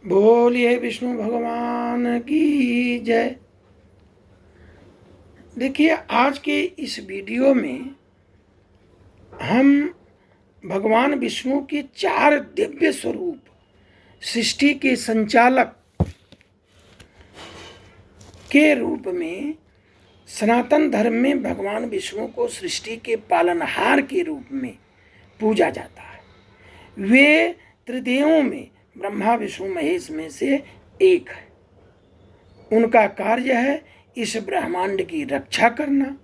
बोलिए विष्णु भगवान की जय। देखिए, आज के इस वीडियो में हम भगवान विष्णु के 4 दिव्य स्वरूप, सृष्टि के संचालक के रूप में, सनातन धर्म में भगवान विष्णु को सृष्टि के पालनहार के रूप में पूजा जाता है। वे त्रिदेवों में ब्रह्मा विष्णु महेश में से एक है। उनका कार्य है इस ब्रह्मांड की रक्षा करना,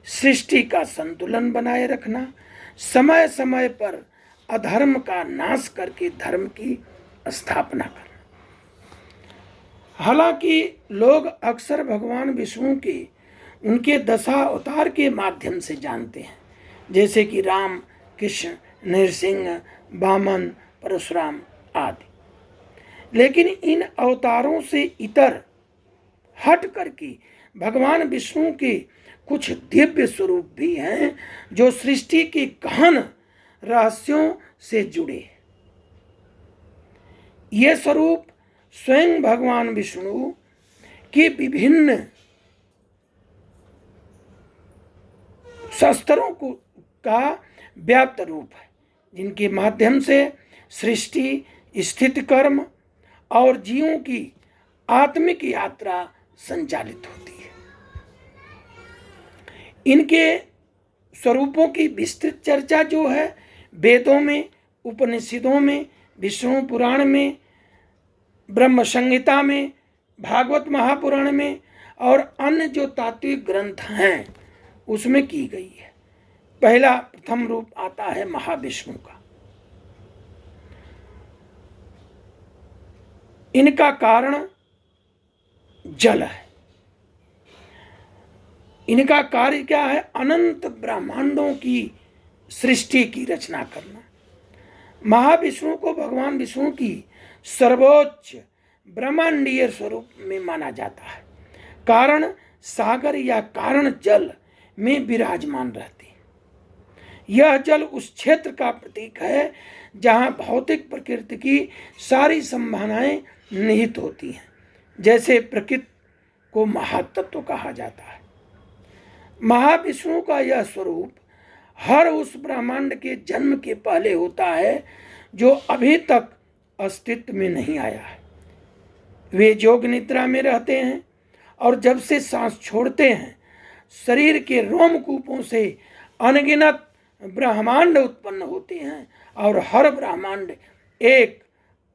सृष्टि का संतुलन बनाए रखना, समय समय पर अधर्म का नाश करके धर्म की स्थापना करना। हालांकि लोग अक्सर भगवान विष्णु के उनके दशा अवतार के माध्यम से जानते हैं, जैसे कि राम, कृष्ण, नरसिंह, वामन, परशुराम आदि। लेकिन इन अवतारों से इतर हट करके भगवान विष्णु के कुछ दिव्य स्वरूप भी हैं जो सृष्टि के गहन रहस्यों से जुड़े। ये स्वरूप स्वयं भगवान विष्णु के विभिन्न शस्त्रों का व्याप्त रूप है, जिनके माध्यम से सृष्टि, स्थिति, कर्म और जीवों की आत्मिक यात्रा संचालित होती है। इनके स्वरूपों की विस्तृत चर्चा जो है वेदों में, उपनिषदों में, विष्णु पुराण में, ब्रह्म संहिता में, भागवत महापुराण में और अन्य जो तात्विक ग्रंथ हैं उसमें की गई है। पहला प्रथम रूप आता है महाविष्णु का। इनका कारण जल है। इनका कार्य क्या है? अनंत ब्रह्मांडों की सृष्टि की रचना करना। महाविष्णु को भगवान विष्णु की सर्वोच्च ब्रह्मांडीय स्वरूप में माना जाता है। कारण सागर या कारण जल में विराजमान रहती है। यह जल उस क्षेत्र का प्रतीक है जहाँ भौतिक प्रकृति की सारी संभावनाएं निहित होती हैं। जैसे प्रकृति को महातत्व कहा जाता है, महाविष्णु का यह स्वरूप हर उस ब्रह्मांड के जन्म के पहले होता है जो अभी तक अस्तित्व में नहीं आया है। वे जोग निद्रा में रहते हैं और जब से सांस छोड़ते हैं, शरीर के रोमकूपों से अनगिनत ब्रह्मांड उत्पन्न होते हैं और हर ब्रह्मांड एक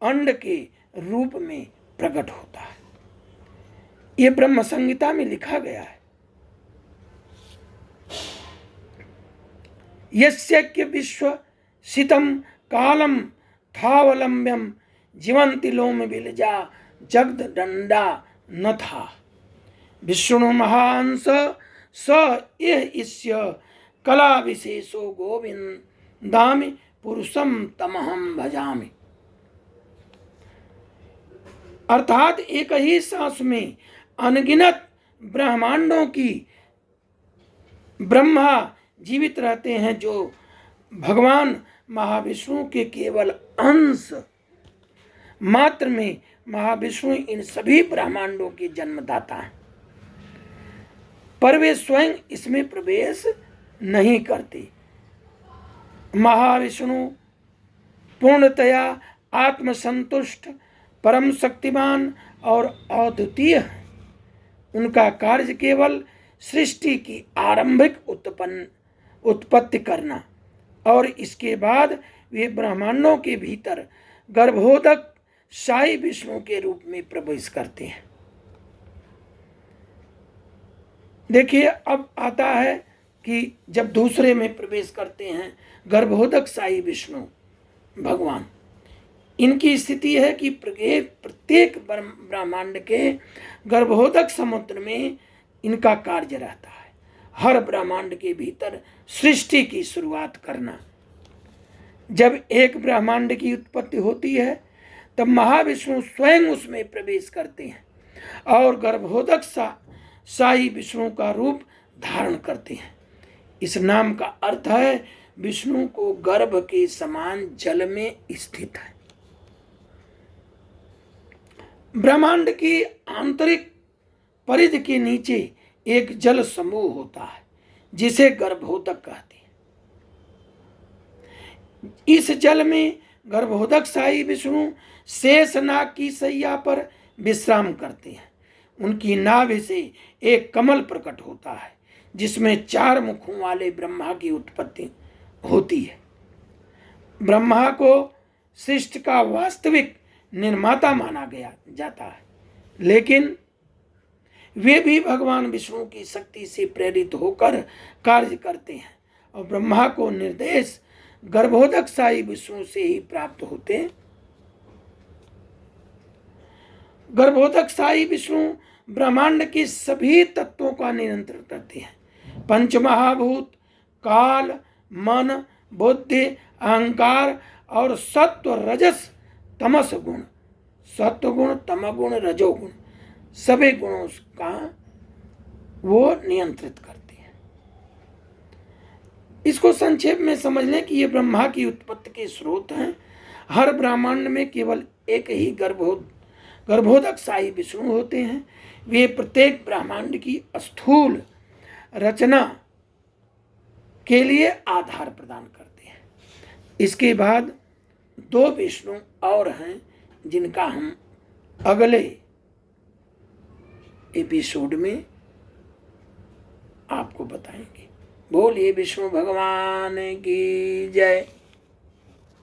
अंड के रूप में प्रकट होता है। ये ब्रह्म संहिता में लिखा गया है। यस्यैक्य विश्व सितम कालम थावलंब्यम जीवंति लोम बिलजा जगदंडा न था विष्णु महांस स यह इस्य कला विशेषो गोविंदामि पुरुषम तमहम भजामि। अर्थात एक ही सांस में अनगिनत ब्रह्मांडों की ब्रह्मा जीवित रहते हैं, जो भगवान महाविष्णु के केवल अंश मात्र में महाविष्णु इन सभी ब्रह्मांडों के जन्मदाता हैं, पर वे स्वयं इसमें प्रवेश नहीं करते। महाविष्णु पूर्णतया आत्मसंतुष्ट, परम शक्तिमान और अद्वितीय है। उनका कार्य केवल सृष्टि की आरंभिक उत्पत्ति करना और इसके बाद वे ब्रह्मांडों के भीतर गर्भोदक साई विष्णु के रूप में प्रवेश करते हैं। देखिए, अब आता है कि जब दूसरे में प्रवेश करते हैं गर्भोदक साई विष्णु भगवान, इनकी स्थिति है कि प्रत्येक ब्रह्मांड के गर्भोदक समुद्र में इनका कार्य रहता है। हर ब्रह्मांड के भीतर सृष्टि की शुरुआत करना। जब एक ब्रह्मांड की उत्पत्ति होती है तब महाविष्णु स्वयं उसमें प्रवेश करते हैं और गर्भोदक साई विष्णु का रूप धारण करते हैं। इस नाम का अर्थ है विष्णु को गर्भ के समान जल में स्थित है। ब्रह्मांड की आंतरिक परिधि के नीचे एक जल समूह होता है जिसे गर्भोदक कहते हैं। इस जल में गर्भोदक साई विष्णु शेषनाग की शैया पर विश्राम करते हैं। उनकी नाभि से एक कमल प्रकट होता है जिसमें 4 मुखों वाले ब्रह्मा की उत्पत्ति होती है। ब्रह्मा को सृष्टि का वास्तविक निर्माता माना गया जाता है, लेकिन वे भी भगवान विष्णु की शक्ति से प्रेरित होकर कार्य करते हैं और ब्रह्मा को निर्देश गर्भोदक साई विष्णु से ही प्राप्त होते हैं। गर्भोदक साई विष्णु ब्रह्मांड के सभी तत्वों का नियंत्रण करते हैं। पंचमहाभूत, काल, मन, बुद्धि, अहंकार और सत्व, रजस, तमस गुण, सत्व गुण, तमगुण, रजोगुण, सभी गुणों का वो नियंत्रित करते हैं। इसको संक्षेप में समझ लें कि ये ब्रह्मा की उत्पत्ति के स्रोत हैं। हर ब्रह्मांड में केवल एक ही गर्भोदक साई विष्णु होते हैं। वे प्रत्येक ब्रह्मांड की स्थूल रचना के लिए आधार प्रदान करते हैं। इसके बाद 2 विष्णु और हैं जिनका हम अगले एपिसोड में आपको बताएंगे। बोलिए विष्णु भगवान की जय।